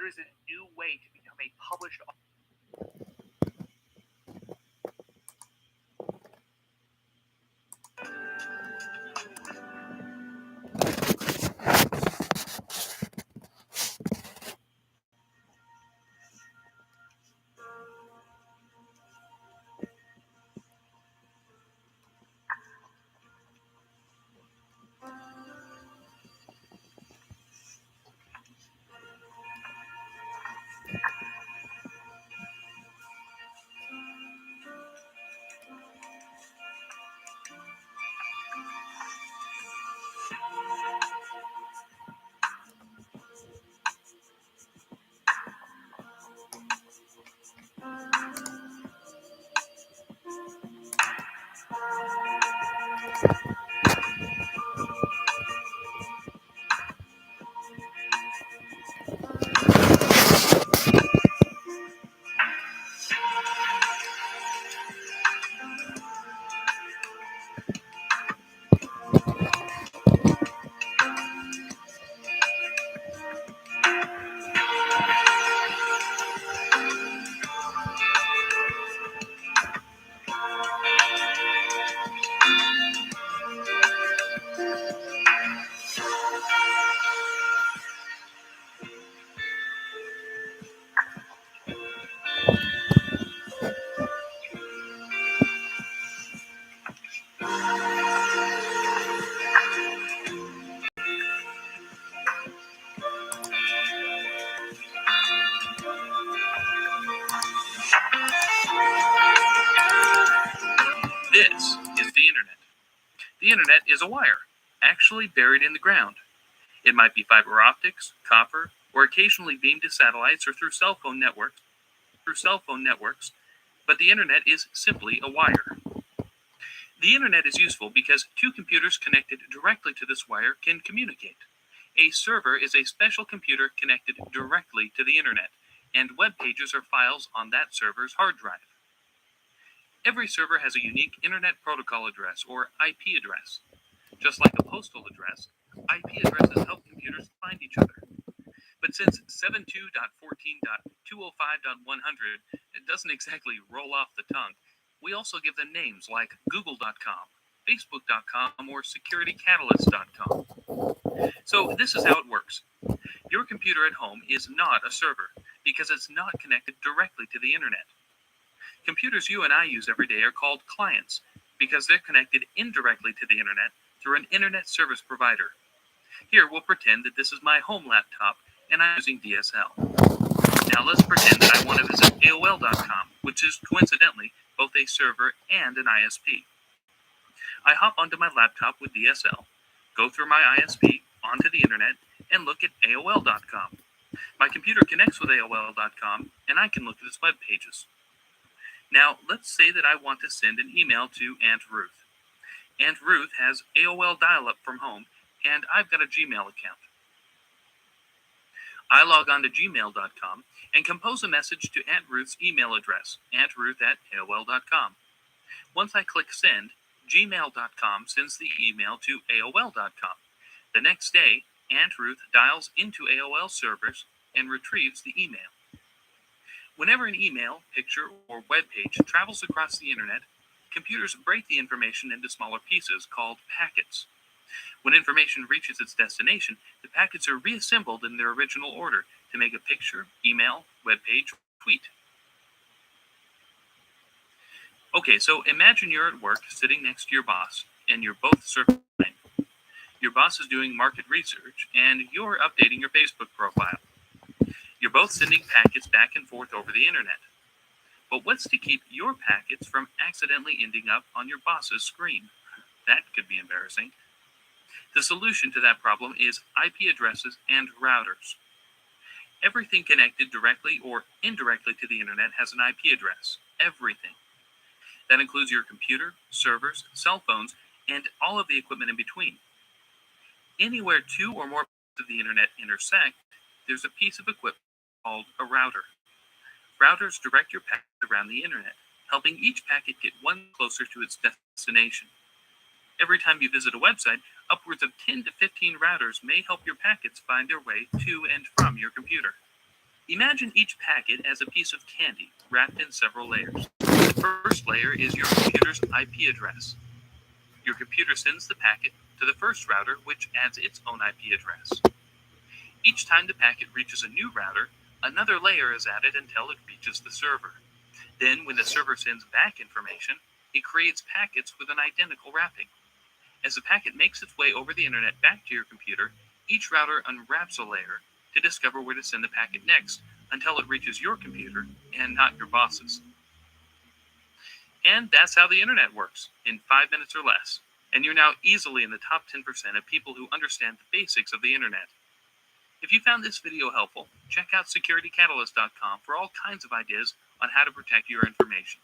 is a new way to become a published author. This is the internet. The internet is a wire, actually buried in the ground. It might be fiber optics, copper, or occasionally beamed to satellites or through cell phone networks, but the internet is simply a wire. The internet is useful because two computers connected directly to this wire can communicate. A server is a special computer connected directly to the internet, and web pages are files on that server's hard drive. Every server has a unique Internet Protocol address, or IP address. Just like a postal address, IP addresses help computers find each other. But since 72.14.205.100 it doesn't exactly roll off the tongue, we also give them names like Google.com, Facebook.com, or SecurityCatalyst.com. So this is how it works. Your computer at home is not a server because it's not connected directly to the internet. Computers you and I use every day are called clients because they're connected indirectly to the internet through an internet service provider. Here, we'll pretend that this is my home laptop and I'm using DSL. Now let's pretend that I want to visit AOL.com, which is coincidentally both a server and an ISP. I hop onto my laptop with DSL, go through my ISP, onto the internet, and look at AOL.com. My computer connects with AOL.com, and I can look at its web pages. Now, let's say that I want to send an email to Aunt Ruth. Aunt Ruth has AOL dial-up from home, and I've got a Gmail account. I log on to gmail.com and compose a message to Aunt Ruth's email address, auntruth@aol.com. Once I click send, gmail.com sends the email to aol.com. The next day, Aunt Ruth dials into AOL servers and retrieves the email. Whenever an email, picture, or web page travels across the internet, computers break the information into smaller pieces called packets. When information reaches its destination, the packets are reassembled in their original order to make a picture, email, web page, tweet. Okay, so imagine you're at work sitting next to your boss, and you're both surfing. Your boss is doing market research, and you're updating your Facebook profile. You're both sending packets back and forth over the internet. But what's to keep your packets from accidentally ending up on your boss's screen? That could be embarrassing. The solution to that problem is IP addresses and routers. Everything connected directly or indirectly to the internet has an IP address. Everything. That includes your computer, servers, cell phones, and all of the equipment in between. Anywhere two or more parts of the internet intersect, there's a piece of equipment called a router. Routers direct your packets around the internet, helping each packet get one closer to its destination. Every time you visit a website, upwards of 10 to 15 routers may help your packets find their way to and from your computer. Imagine each packet as a piece of candy wrapped in several layers. The first layer is your computer's IP address. Your computer sends the packet to the first router, which adds its own IP address. Each time the packet reaches a new router, another layer is added until it reaches the server. Then, when the server sends back information, it creates packets with an identical wrapping. As the packet makes its way over the internet back to your computer, each router unwraps a layer to discover where to send the packet next until it reaches your computer and not your boss's. And that's how the internet works, in 5 minutes or less. And you're now easily in the top 10% of people who understand the basics of the internet. If you found this video helpful, check out securitycatalyst.com for all kinds of ideas on how to protect your information.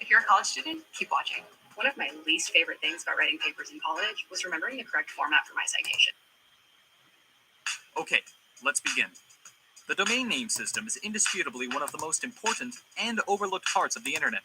If you're a college student, keep watching. One of my least favorite things about writing papers in college was remembering the correct format for my citation. Okay, let's begin. The domain name system is indisputably one of the most important and overlooked parts of the internet.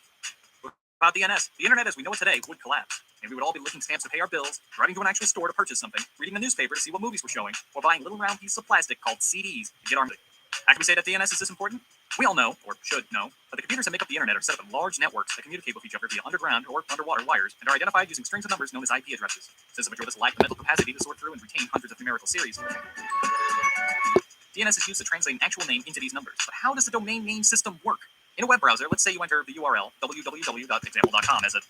Without DNS, the internet as we know it today would collapse, and we would all be licking stamps to pay our bills, driving to an actual store to purchase something, reading the newspaper to see what movies were showing, or buying little round pieces of plastic called CDs to get our music. How can we say that DNS is this important? We all know, or should know, that the computers that make up the internet are set up in large networks that communicate with each other via underground or underwater wires and are identified using strings of numbers known as IP addresses. Since the majority of us lack the mental capacity to sort through and retain hundreds of numerical series, DNS is used to translate an actual name into these numbers. But how does the domain name system work? In a web browser, let's say you enter the URL www.example.com as an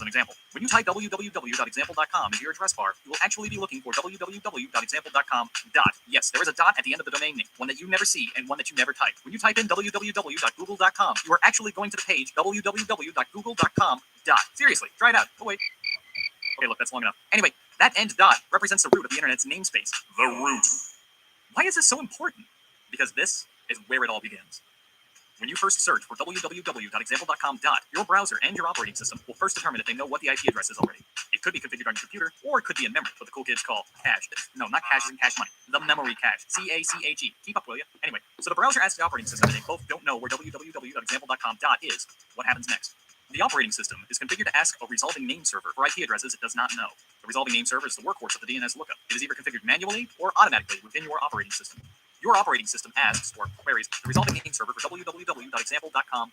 example. When you type www.example.com into your address bar, you will actually be looking for www.example.com. Yes, there is a dot at the end of the domain name, one that you never see and one that you never type. When you type in www.google.com, you are actually going to the page www.google.com. Seriously, try it out. Oh wait. Okay, look, that's long enough. Anyway, that end dot represents the root of the internet's namespace. The root. Why is this so important? Because this is where it all begins. When you first search for www.example.com, your browser and your operating system will first determine if they know what the IP address is already. It could be configured on your computer, or it could be in memory, what the cool kids call cache. No, not cache as in cache money. The memory cache. C-A-C-H-E. Keep up, will you? Anyway, so the browser asks the operating system, and they both don't know where www.example.com is. What happens next? The operating system is configured to ask a resolving name server for IP addresses it does not know. The resolving name server is the workhorse of the DNS lookup. It is either configured manually or automatically within your operating system. Your operating system asks or queries the resolving name server for www.example.com.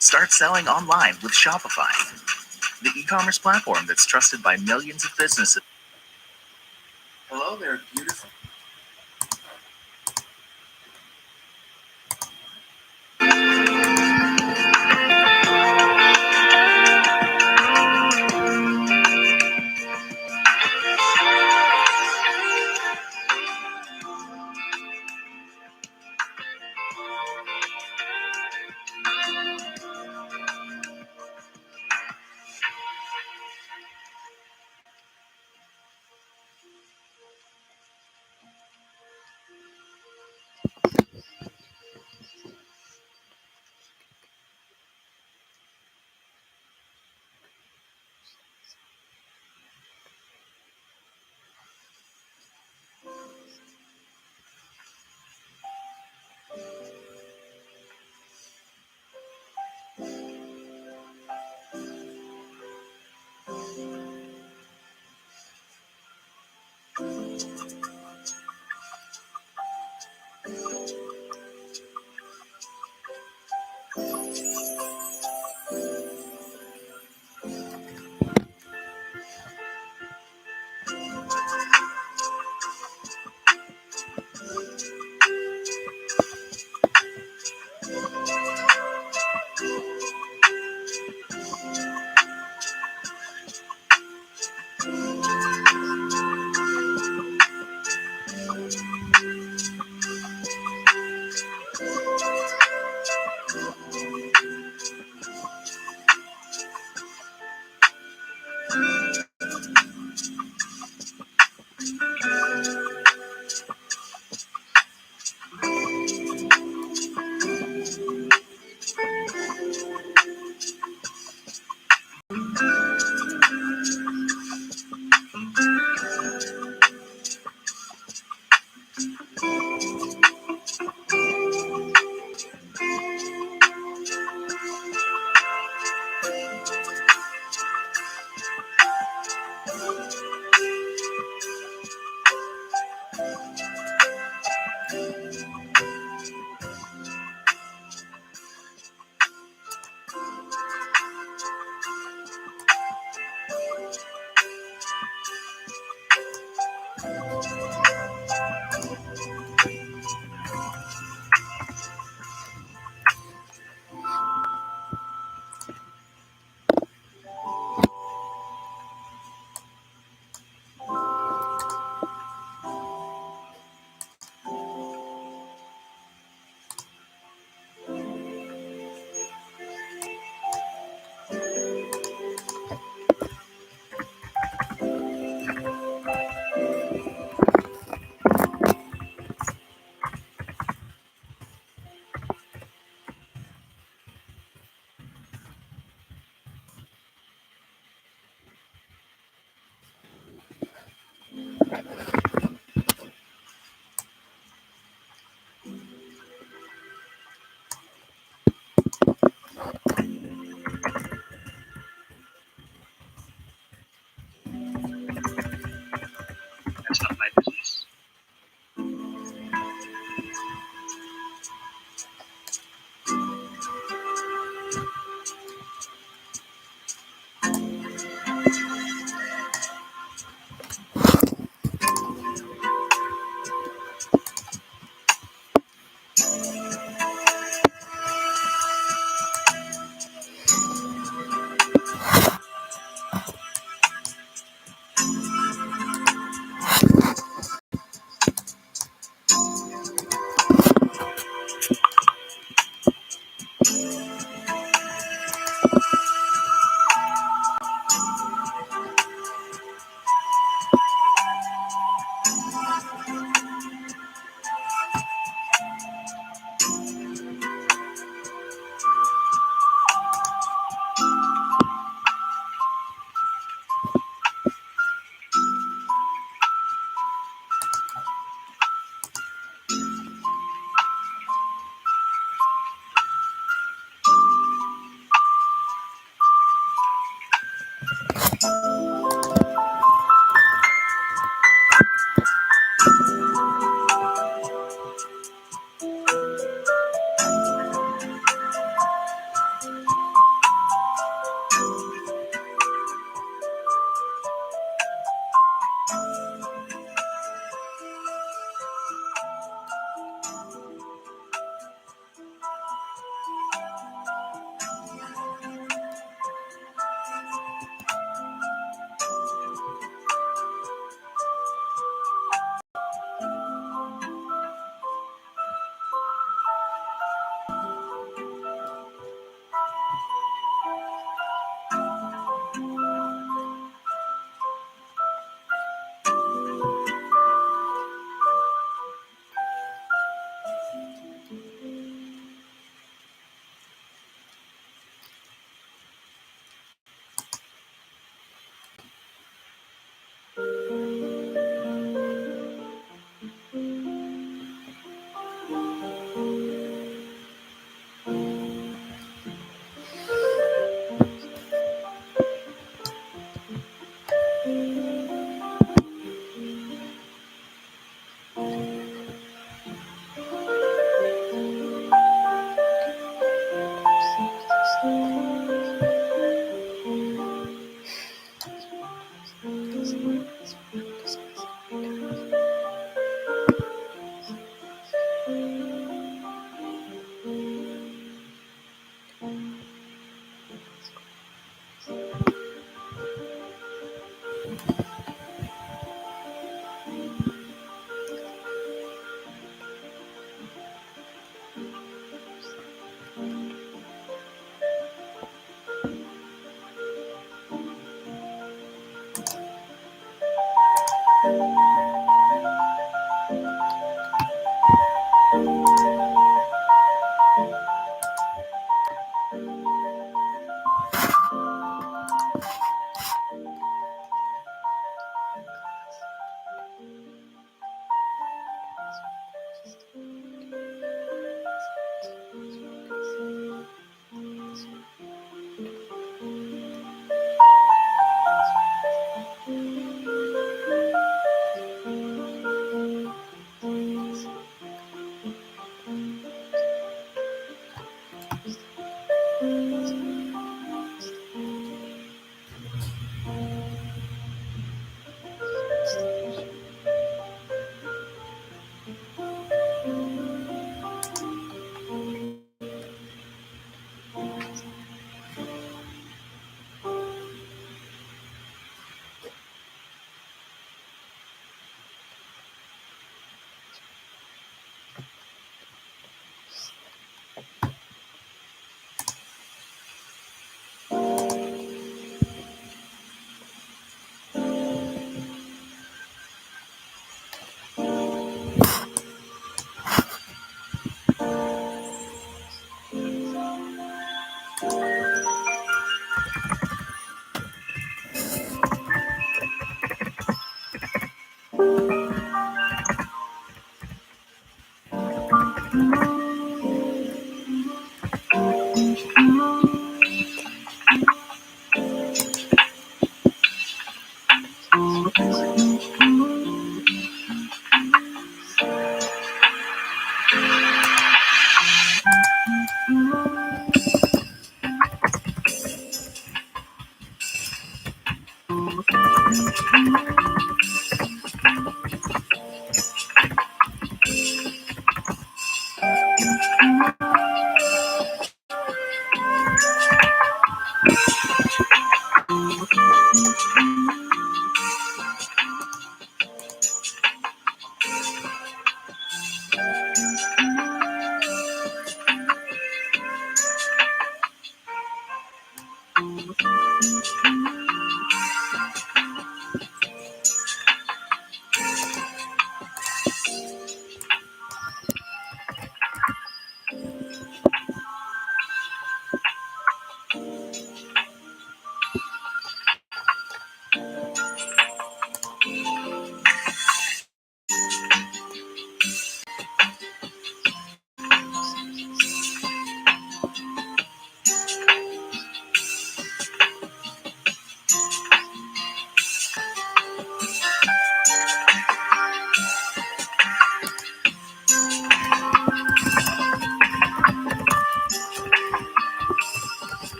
Start selling online with Shopify, the e-commerce platform that's trusted by millions of businesses. Hello there, beautiful. That's not my business.